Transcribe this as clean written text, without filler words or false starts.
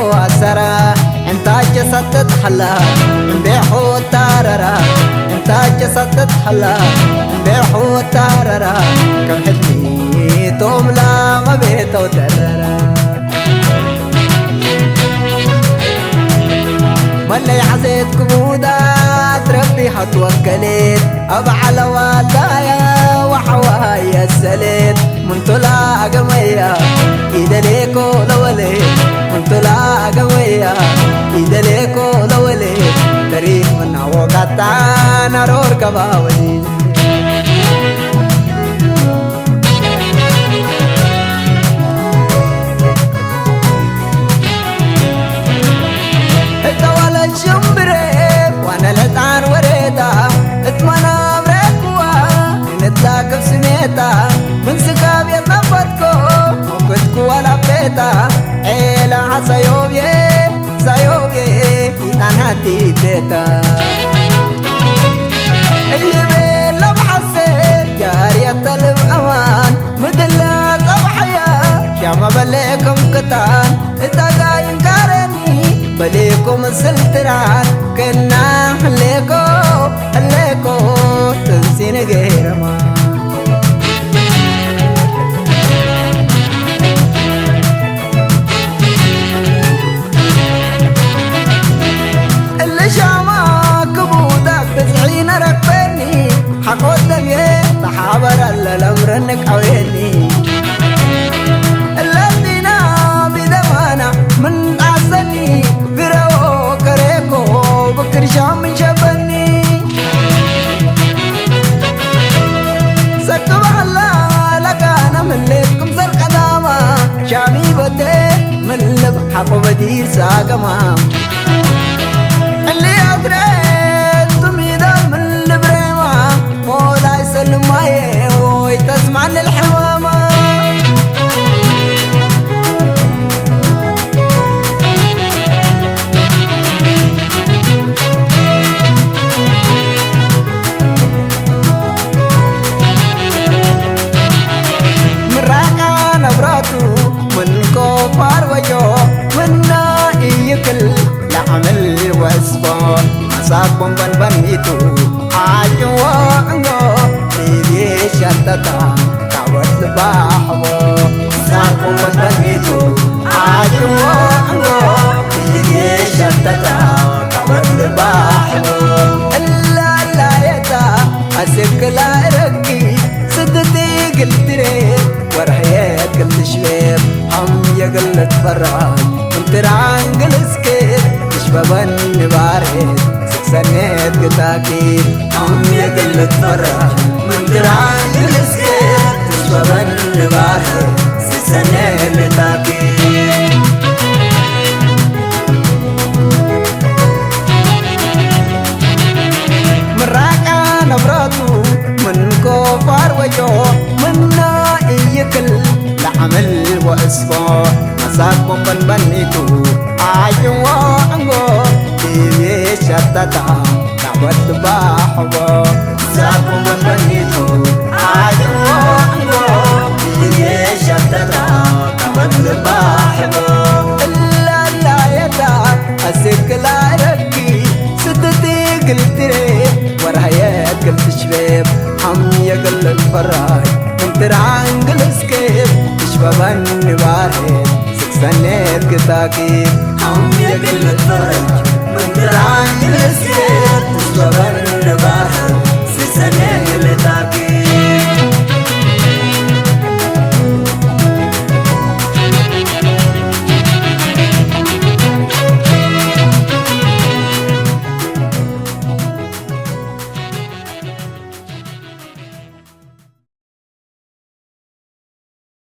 واسرة انت جسدت حلا بيحو تاررا انت جسدت حلا بيحو تاررا كم حلمي توملا ما بيتو تررا ملي عزيت كبودات ربي حتوكلت أبعلى والدايا وحوايا السليت من طلع قمية إذا ليكو لولي من طلع قمية إذا ليكو لولي تاريخ من عوقتان أرور كباولي وانا لطعن وريتا اتمنى بريكوا نتلاقى بسميتا من سكاب يتنفتكو وكتكو ولا بيتا عيلا سيوبي سيوبي يتنهاتي بيتا اللي بين لمحسي جارية الأمان مدلة صبحية شام بليكم كتان اتاقاين كارني بليكم السلطران كنا حليكو تنسين غير ما اللي شامك بودك تسعين ركبني حقود دمي تحابر الأمر انك عويني الذين بدمانا من أحسني برو كريكو بكر شام شبني سكب الله لك أنا من لكم سر قدامة شامي بدي من لب حق بدير ساقما اللي أدريت تميدا من لبريما مولا يسلم مايه ويتسمع للحمامة منا يكل لعمل واسبون مساكم بنبنيتو عاجوا انغو بيدي شتتا كاوت باحو مساكم بنبنيتو عاجوا انغو بيدي شتتا كاوت باحو الا لا يتا اسك لا ركي سدتي قلتري ورحيات قلت شباب هم يقلت فراج انت رانقل سكيت تشبابن نبارد سكسنيت قتاكيد هم يقلت فراج انت رانقل سكيت تشبابن نبارد سكسنيت قتاكيد مراكا نبراتو من كفار وجو منا يكل لعمل واسبوع مساكم بنبنيتو عاجوا انغو بيبي شتتا كعبت باحو مساكم بنبنيتو عاجوا انغو بيبي شتتا كعبت باحو الا لا يدا اسك لا ركي سدتي قلتري ورهيات قلت شباب هم يقل الفراج انت رانقل سكيب تشبابن نبارد سكسنيت قتاكيب هم يقل الفراج انت رانقل سكيب تشبابن نبارد سكسنيت قتاكيب